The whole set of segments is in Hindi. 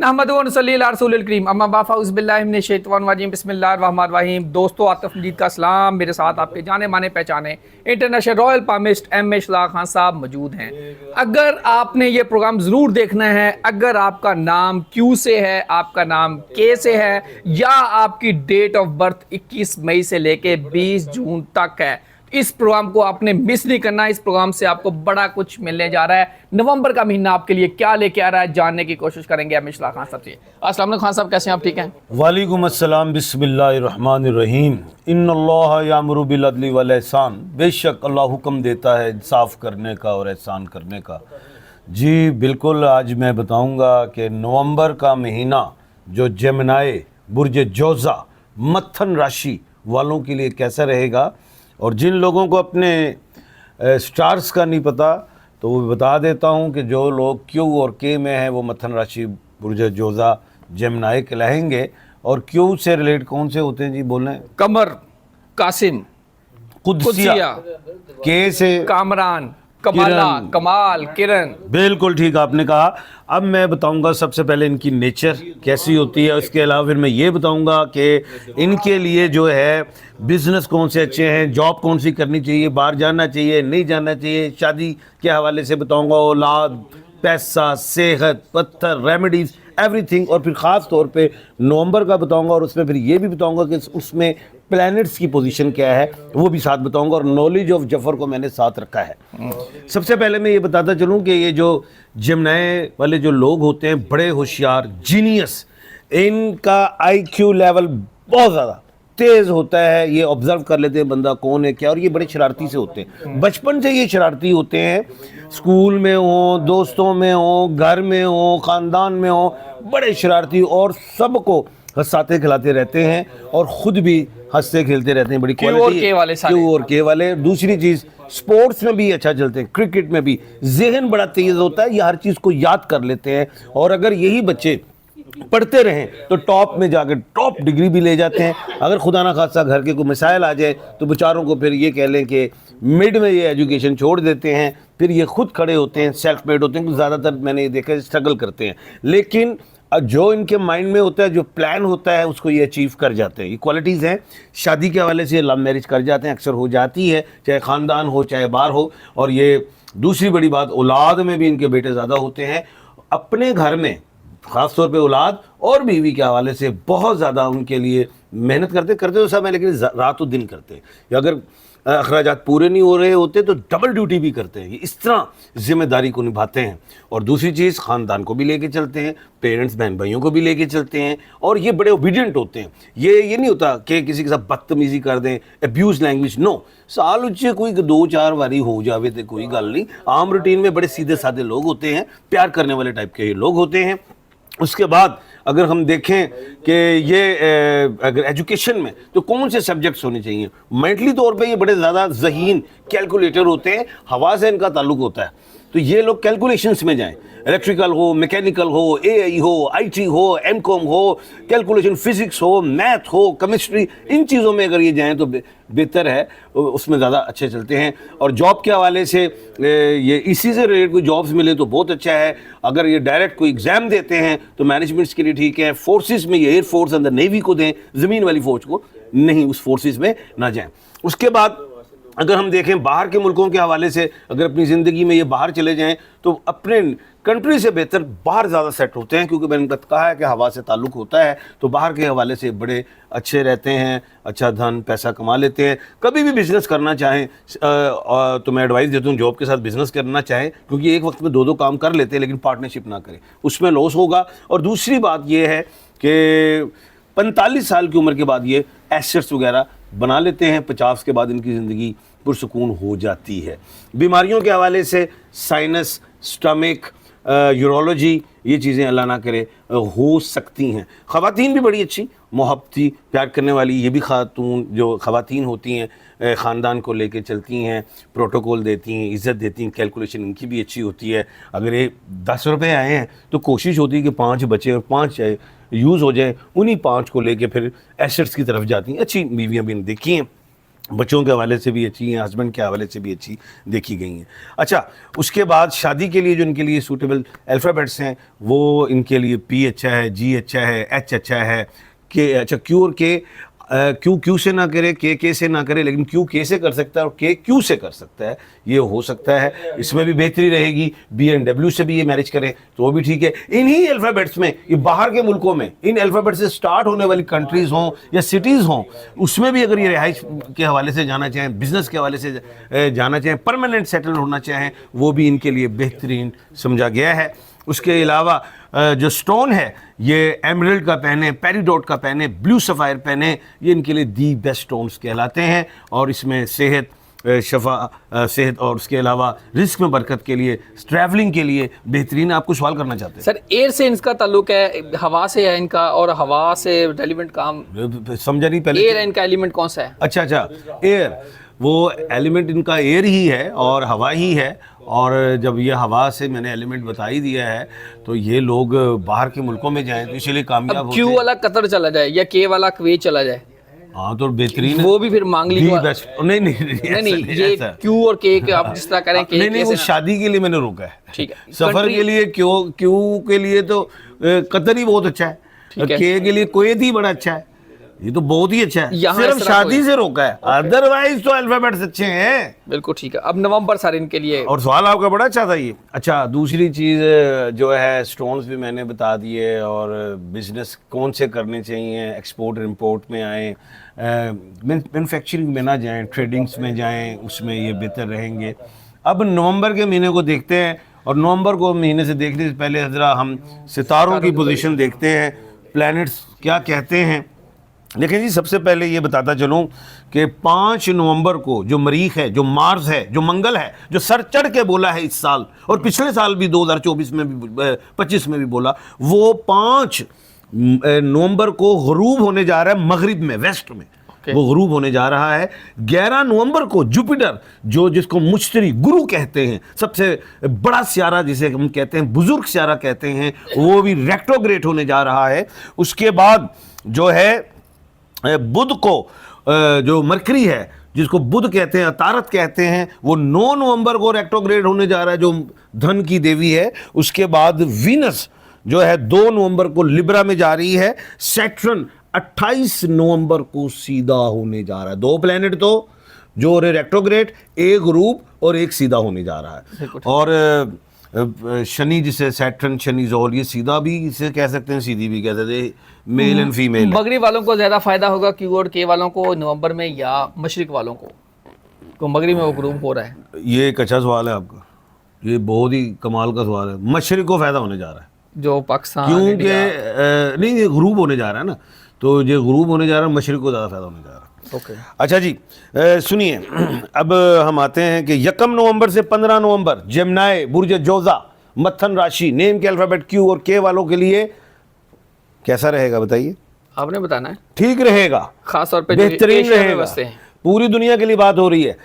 नहमदुहु व नसल्ली अला रसूलिल करीम अम्मा बाद फ़अऊज़ु बिल्लाहि मिनश शैतानिर रजीम बिस्मिल्लाहिर रहमानिर रहीम। दोस्तों, आतिफ मजीद का सलाम। मेरे साथ आपके जाने माने पहचाने international royal palmist M Ishraq Khan साहब मौजूद हैं। अगर आपने ये प्रोग्राम ज़रूर देखना है, अगर आपका नाम क्यू से है, आपका नाम के से है, या आपकी डेट ऑफ बर्थ 21 मई से लेके 20 जून तक है, इस प्रोग्राम को आपने मिस नहीं करना। इस प्रोग्राम से आपको बड़ा कुछ मिलने जा रहा है। नवंबर का महीना आपके लिए क्या लेके आ रहा है, जानने की कोशिश करेंगे हम इशराक खान साहब से। अस्सलाम वालेकुम खान साहब, कैसे हैं आप? ठीक हैं? वालेकुम अस्सलाम। बिस्मिल्लाहिर्रहमानिर्रहीम। इन्नल्लाह यामुरु बिल अदली वल ihsan। बेशक अल्लाह हुक्म देता है इंसाफ करने का और एहसान करने का। जी बिल्कुल, आज मैं बताऊंगा कि नवंबर का महीना जो जेमिनी बुर्ज जोज़ा मत्थन राशि वालों के लिए कैसा रहेगा, और जिन लोगों को अपने स्टार्स का नहीं पता तो वो बता देता हूँ कि जो लोग क्यू और के में हैं वो मत्थन राशि बुर्ज जोज़ा जेमिनी कहलाएंगे। और क्यू से रिलेट कौन से होते हैं जी, बोलें? कमर, कासिम, कुदसिया। के से कामरान, कमाला, किरण। कमाल, किरण। बिल्कुल ठीक आपने कहा। अब मैं बताऊंगा सबसे पहले इनकी नेचर कैसी होती है, उसके अलावा फिर मैं ये बताऊंगा कि इनके लिए जो है बिज़नेस कौन से अच्छे हैं, जॉब कौन सी करनी चाहिए, बाहर जाना चाहिए, नहीं जाना चाहिए, शादी के हवाले से बताऊंगा, औलाद, पैसा, सेहत, पत्थर, रेमेडीज़, एवरीथिंग। और फिर ख़ास तौर पे नवंबर का बताऊंगा, और उसमें फिर ये भी बताऊंगा कि उसमें प्लैनेट्स की पोजीशन क्या है, वो भी साथ बताऊंगा। और नॉलेज ऑफ जफर को मैंने साथ रखा है। सबसे पहले मैं ये बताता चलूँ कि ये जो जेमिनी वाले जो लोग होते हैं, बड़े होशियार, जीनियस, इनका IQ लेवल बहुत ज़्यादा तेज़ होता है। ये ऑब्जर्व कर लेते हैं बंदा कौन है क्या, और ये बड़े शरारती से होते हैं। बचपन से ये शरारती होते हैं, स्कूल में हो, दोस्तों में हो, घर में हो, ख़ानदान में हो, बड़े शरारती, और सबको हंसाते खिलाते रहते हैं और ख़ुद भी हंसते खेलते रहते हैं। बड़ी क्यू और के वाले सारे। क्यू और के वाले। दूसरी चीज़, स्पोर्ट्स में भी अच्छा चलते हैं, क्रिकेट में भी जहन बड़ा तेज़ होता है, ये हर चीज़ को याद कर लेते हैं। और अगर यही बच्चे पढ़ते रहें तो टॉप में जाकर टॉप डिग्री भी ले जाते हैं। अगर खुदा ना खासा घर के कोई मसाइल आ जाए तो बेचारों को फिर ये कह लें कि मिड में ये एजुकेशन छोड़ देते हैं, फिर ये खुद खड़े होते हैं, सेल्फ मेड होते हैं। क्योंकि ज़्यादातर मैंने ये देखा है स्ट्रगल करते हैं, लेकिन जो इनके माइंड में होता है, जो प्लान होता है, उसको ये अचीव कर जाते हैं। ये क्वालिटीज़ हैं। शादी के हवाले से लव मैरिज कर जाते हैं, अक्सर हो जाती है, चाहे ख़ानदान हो चाहे बाहर हो। और ये दूसरी बड़ी बात, औलाद में भी इनके बेटे ज़्यादा होते हैं। अपने घर में ख़ास तौर पे औलाद और बीवी के हवाले से बहुत ज़्यादा उनके लिए मेहनत करते तो सब है, लेकिन रात और दिन करते हैं। या अगर अखराजात पूरे नहीं हो रहे होते तो डबल ड्यूटी भी करते हैं। ये इस तरह जिम्मेदारी को निभाते हैं। और दूसरी चीज़, ख़ानदान को भी लेके चलते हैं, पेरेंट्स बहन भाइयों को भी लेके चलते हैं। और ये बड़े ओबीडियंट होते हैं। ये नहीं होता कि किसी के साथ बदतमीजी कर दें, अब्यूज़ लैंग्वेज, नो। साल उच्चे कोई 2-4 बारी हो जावे तो कोई गल नहीं। आम रूटीन में बड़े सीधे साधे लोग होते हैं, प्यार करने वाले टाइप के ये लोग होते हैं। उसके बाद अगर हम देखें कि ये अगर एजुकेशन में तो कौन से सब्जेक्ट्स होने चाहिए, मेंटली तौर पे ये बड़े ज़्यादा ज़हीन कैलकुलेटर होते हैं। हवा से इनका ताल्लुक होता है, तो ये लोग कैलकुलेशंस में जाएं। इलेक्ट्रिकल हो, मैकेनिकल हो, AI हो, IT हो, MCOM हो, कैलकुलेशन, फिजिक्स हो, मैथ हो, केमिस्ट्री, इन चीज़ों में अगर ये जाएं तो बेहतर है, उसमें ज़्यादा अच्छे चलते हैं। और जॉब के हवाले से ये इसी से रिलेटेड कोई जॉब्स मिले तो बहुत अच्छा है। अगर ये डायरेक्ट कोई एग्ज़ाम देते हैं तो मैनेजमेंट्स के लिए ठीक है। फोर्सेस में ये एयर फोर्स अंदर नेवी को दें, ज़मीन वाली फ़ौज को नहीं, उस फोर्सेस में ना जाएँ। उसके बाद अगर हम देखें बाहर के मुल्कों के हवाले से, अगर अपनी ज़िंदगी में ये बाहर चले जाएं तो अपने कंट्री से बेहतर बाहर ज़्यादा सेट होते हैं। क्योंकि मैंने कहा है कि हवा से ताल्लुक़ होता है, तो बाहर के हवाले से बड़े अच्छे रहते हैं, अच्छा धन पैसा कमा लेते हैं। कभी भी बिज़नेस करना चाहें तो मैं एडवाइस देता हूँ जॉब के साथ बिज़नेस करना चाहें, क्योंकि एक वक्त में 2-2 काम कर लेते हैं, लेकिन पार्टनरशिप ना करें, उसमें लॉस होगा। और दूसरी बात ये है कि 45 साल की उम्र के बाद ये एसेट्स वगैरह बना लेते हैं। 50 के बाद इनकी ज़िंदगी पुरसुकून हो जाती है। बीमारियों के हवाले से साइनस, स्टमक, यूरोलॉजी, ये चीज़ें अल्लाह ना करे हो सकती हैं। ख़वातीन भी बड़ी अच्छी मोहब्बती प्यार करने वाली, ये भी खातून जो ख़वातीन होती हैं ख़ानदान को लेके चलती हैं, प्रोटोकॉल देती हैं, इज़्ज़त देती हैं, कैलकुलेशन इनकी भी अच्छी होती है। अगर ये 10 रुपये आए हैं तो कोशिश होती है कि 5 बचे और 5 यूज़ हो जाए, उन्हीं 5 को लेके फिर एसेट्स की तरफ जाती हैं। अच्छी बीवियाँ भी देखी हैं। बच्चों के हवाले से भी अच्छी हैं, हस्बैंड के हवाले से भी अच्छी देखी गई हैं। अच्छा, उसके बाद शादी के लिए जो इनके लिए सूटेबल अल्फ़ाबेट्स हैं वो इनके लिए पी अच्छा है, जी अच्छा है, एच अच्छा है, के अच्छा, क्यू और के, क्यू क्यू से ना करे, के से ना करे, लेकिन क्यू के से कर सकता है और के क्यू से कर सकता है, ये हो सकता है। इसमें भी बेहतरी रहेगी। बी एंड डब्ल्यू से भी ये मैरिज करें तो वो भी ठीक है। इन्हीं अल्फ़ाबेट्स में, ये बाहर के मुल्कों में इन अल्फ़ाबेट से स्टार्ट होने वाली कंट्रीज़ हों या सिटीज़ हों, उसमें भी अगर ये रिहाइश के हवाले से जाना चाहें, बिज़नेस के हवाले से जाना चाहें, परमानेंट सेटल होना चाहें, वो भी इनके लिए बेहतरीन समझा गया है। उसके अलावा जो स्टोन है ये एमरल्ड का पहने, पेरिडोट का पहने, ब्लू सफ़ायर पहने, ये इनके लिए दी बेस्ट स्टोन्स कहलाते हैं। और इसमें सेहत, सेहत और उसके अलावा रिस्क में बरकत के लिए, ट्रैवलिंग के लिए बेहतरीन। आपको सवाल करना चाहते हैं सर? एयर से इनका ताल्लुक है, हवा से है इनका, और हवा से रेलिवेंट काम समझा नहीं पहले। एयर इनका एलिमेंट कौन सा है? अच्छा, एयर, वो एलिमेंट इनका एयर ही है और हवा ही है। और जब ये हवा से मैंने एलिमेंट बता ही दिया है तो ये लोग बाहर के मुल्कों में जाएं तो इसलिए कामयाब अब होते क्यू हैं। वाला कतर चला जाए या के वाला कुवैत चला जाए, हाँ तो बेहतरीन है। वो भी फिर मांग ली। बेस्ट नहीं नहीं नहीं, ये क्यू और के आप जिस तरह करें के, नहीं, वो शादी के लिए मैंने रोका है। ठीक है। सफर के लिए क्यू के लिए तो कतर ही बहुत अच्छा है, के लिए कुवैत ही बड़ा अच्छा है, ये तो बहुत ही अच्छा है। सिर्फ शादी से रोका है, अदरवाइज तो अल्फाबेट्स अच्छे हैं। बिल्कुल ठीक है। अब नवंबर सर इनके लिए, और सवाल आपका बड़ा अच्छा था ये। अच्छा, दूसरी चीज़ जो है, स्टोन्स भी मैंने बता दिए, और बिजनेस कौन से करने चाहिए, एक्सपोर्ट इम्पोर्ट में आए, मैन्युफैक्चरिंग में ना जाएं, ट्रेडिंग्स में जाएं, उसमें ये बेहतर रहेंगे। अब नवंबर के महीने को देखते हैं, और नवंबर को महीने से देखने से पहले ज़रा हम सितारों की पोजीशन देखते हैं, प्लैनेट्स क्या कहते हैं। देखिए जी, सबसे पहले ये बताता चलूँ कि 5 नवंबर को जो मरीख है, जो मार्स है, जो मंगल है, जो सर चढ़ के बोला है इस साल, और पिछले साल भी 2024 में भी 25 में भी बोला, वो 5 नवंबर को ग़ुरूब होने जा रहा है मगरिब में, वेस्ट में। वो ग़ुरूब होने जा रहा है। 11 नवंबर को जुपिटर, जो जिसको मुश्तरी गुरु कहते हैं, सबसे बड़ा सियारा जिसे हम कहते हैं, बुजुर्ग सियारा कहते हैं, वो भी रेट्रोग्रेड होने जा रहा है। उसके बाद जो है बुध को, जो मरकरी है जिसको बुध कहते हैं, अतारत कहते हैं, वो 9 नवंबर को रेट्रोग्रेड होने जा रहा है, जो धन की देवी है। उसके बाद वीनस जो है 2 नवंबर को लिब्रा में जा रही है। सैटर्न 28 नवंबर को सीधा होने जा रहा है। 2 प्लैनेट तो जो रेट्रोग्रेड, एक ग़ुरूब और एक सीधा होने जा रहा है। और शनि, जिसे सैटर्न शनि ज़ोल, ये सीधा भी इसे कह सकते हैं, सीधी भी कह सकते हैं, मेल एंड फीमेल। मगरिब वालों को ज़्यादा फायदा होगा क्यू और के वालों को नवंबर में, या मशरिक वालों को? तो मगरिब में वो ग्रुप हो रहा है। ये एक अच्छा सवाल है आपका, ये बहुत ही कमाल का सवाल है। मशरिक को फ़ायदा होने जा रहा है, जो पाकिस्तान, क्योंकि नहीं, ये ग्रुप होने जा रहा है ना, तो ये ग्रुप होने जा रहा है, मशरिक को ज़्यादा फ़ायदा होने जा रहा है। ओके। अच्छा जी, सुनिए, अब हम आते हैं कि 1 नवंबर से 15 नवंबर जेमिनी, बुर्ज जोजा, मत्थन राशि, नेम के अल्फ़ाबेट क्यू और के वालों के लिए कैसा रहेगा बताइए? आपने बताना है। ठीक रहेगा, खास तौर पे बेहतरीन रहेगा, पूरी दुनिया के लिए बात हो रही है,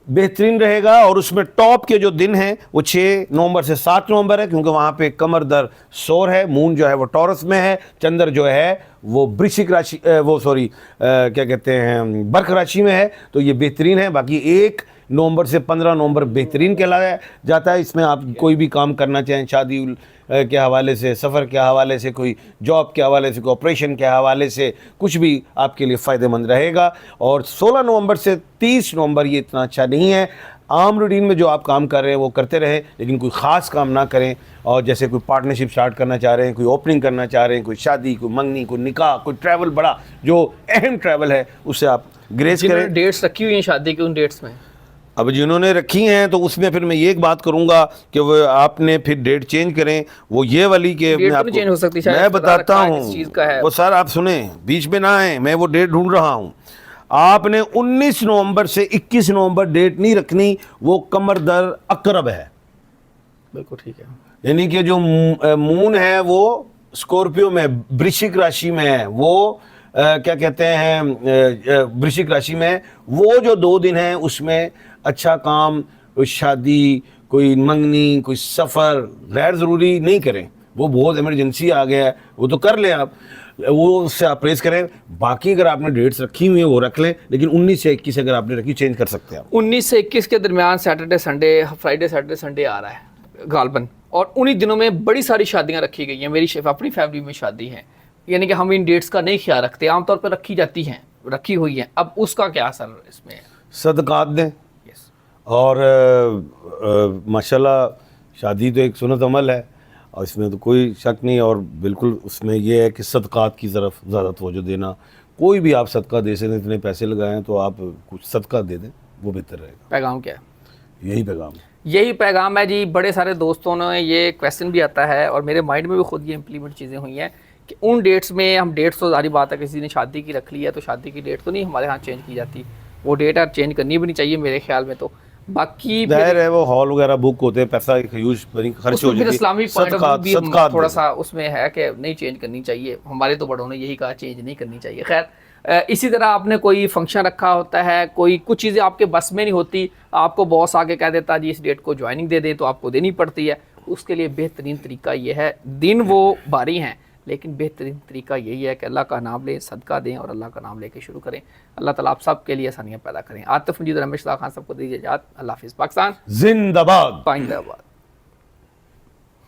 बेहतरीन रहेगा। और उसमें टॉप के जो दिन हैं वो 6 नवंबर से 7 नवंबर है, क्योंकि वहाँ पे कमर दर सोर है, मून जो है वो टॉरस में है, चंद्र जो है वो वृश्चिक राशि, क्या कहते हैं, बर्क राशि में है, तो ये बेहतरीन है। बाकी 1 नवंबर से 15 नवंबर बेहतरीन कहलाया जाता है। इसमें आप कोई भी काम करना चाहें, शादी के हवाले से, सफ़र के हवाले से, कोई जॉब के हवाले से, कोई ऑपरेशन के हवाले से, कुछ भी आपके लिए फ़ायदेमंद रहेगा। और 16 नवंबर से 30 नवंबर ये इतना अच्छा नहीं है। आम रूटीन में जो आप काम कर रहे हैं वो करते रहें, लेकिन कोई ख़ास काम ना करें। और जैसे कोई पार्टनरशिप स्टार्ट करना चाह रहे हैं, कोई ओपनिंग करना चाह रहे हैं, कोई शादी, कोई मंगनी, कोई निकाह, कोई ट्रैवल, बड़ा जो अहम ट्रैवल है, उससे आप ग्रेस करें। डेट्स रखी हुई हैं शादी की, उन डेट्स में अब जिन्होंने रखी हैं तो उसमें फिर मैं ये एक बात करूंगा कि वो आपने फिर डेट चेंज करें। वो ये वाली के चेंज हो सकती है, मैं बताता हूँ वो, सर आप सुने, बीच में ना आए, मैं वो डेट ढूंढ रहा हूँ। आपने 19 नवंबर से 21 नवंबर डेट नहीं रखनी, वो कमर दर अकरब है। बिल्कुल ठीक है। यानी कि जो मून है वो स्कॉर्पियो में, वृश्चिक राशि में है, वो क्या कहते हैं, वृश्चिक राशि में, वो जो 2 दिन हैं उसमें अच्छा काम, कोई शादी, कोई मंगनी, कोई सफ़र गैर ज़रूरी नहीं करें। वो बहुत इमरजेंसी आ गया है, वो तो कर लें आप, वो उससे आप प्रेस करें। बाकी अगर आपने डेट्स रखी हुई है वो रख लें, लेकिन 19 से 21 अगर आपने रखी चेंज कर सकते हैं आप। 19 से 21 के दरमियान Saturday Sunday, Friday Saturday Sunday आ रहा है गालबन, और उन्हीं दिनों में बड़ी सारी शादियां रखी गई हैं। मेरी अपनी फैमिली में शादी है, यानी कि हम इन डेट्स का नहीं ख्याल रखते, आमतौर पर रखी जाती हैं, रखी हुई हैं, अब उसका क्या असर इसमें है? सदकात दें। यस। और माशाल्लाह शादी तो एक सुन्नत अमल है और इसमें तो कोई शक नहीं, और बिल्कुल उसमें यह है कि सदकात की तरफ ज़्यादा तवज्जो देना। कोई भी आप सदका दे सकते हैं, इतने पैसे लगाएं तो आप कुछ सदका दे दें, वो बेहतर रहेगा। पैगाम क्या है? यही पैगाम है। यही पैगाम है जी। बड़े सारे दोस्तों ने ये क्वेश्चन भी आता है और मेरे माइंड में भी खुद ये इम्प्लीमेंट चीज़ें हुई हैं कि उन डेट्स में हम डेट्स तो सारी बात है, किसी ने शादी की रख ली है तो शादी की डेट तो नहीं हमारे यहाँ चेंज की जाती, वो डेट यार चेंज करनी भी नहीं चाहिए मेरे ख्याल में। तो बाकी जाहिर है वो हॉल वगैरह बुक होते हैं, पैसा ह्यूज खर्च हो फिर जाती है। इस्लामी पॉइंट ऑफ व्यू भी सदकात थोड़ा दें। सा उसमें है कि नहीं चेंज करनी चाहिए, हमारे तो बड़ों ने यही कहा चेंज नहीं करनी चाहिए। खैर इसी तरह आपने कोई फंक्शन रखा होता है, कोई कुछ चीज़ें आपके बस में नहीं होती, आपको बॉस आके कह देता जी इस डेट को ज्वाइनिंग दे दें, तो आपको देनी पड़ती है। उसके लिए बेहतरीन तरीका ये है, दिन वो भारी हैं लेकिन बेहतरीन तरीका यही है कि अल्लाह का नाम लें, सदका दें और अल्लाह का नाम लेके शुरू करें। अल्लाह ताला आप सब के लिए आसानियाँ पैदा करें। आतिफ मजीद, रमेश खान सबको दीजिए इजाज़त। अल्लाह हाफिज़। पाकिस्तान जिंदाबाद। पाइंदाबाद।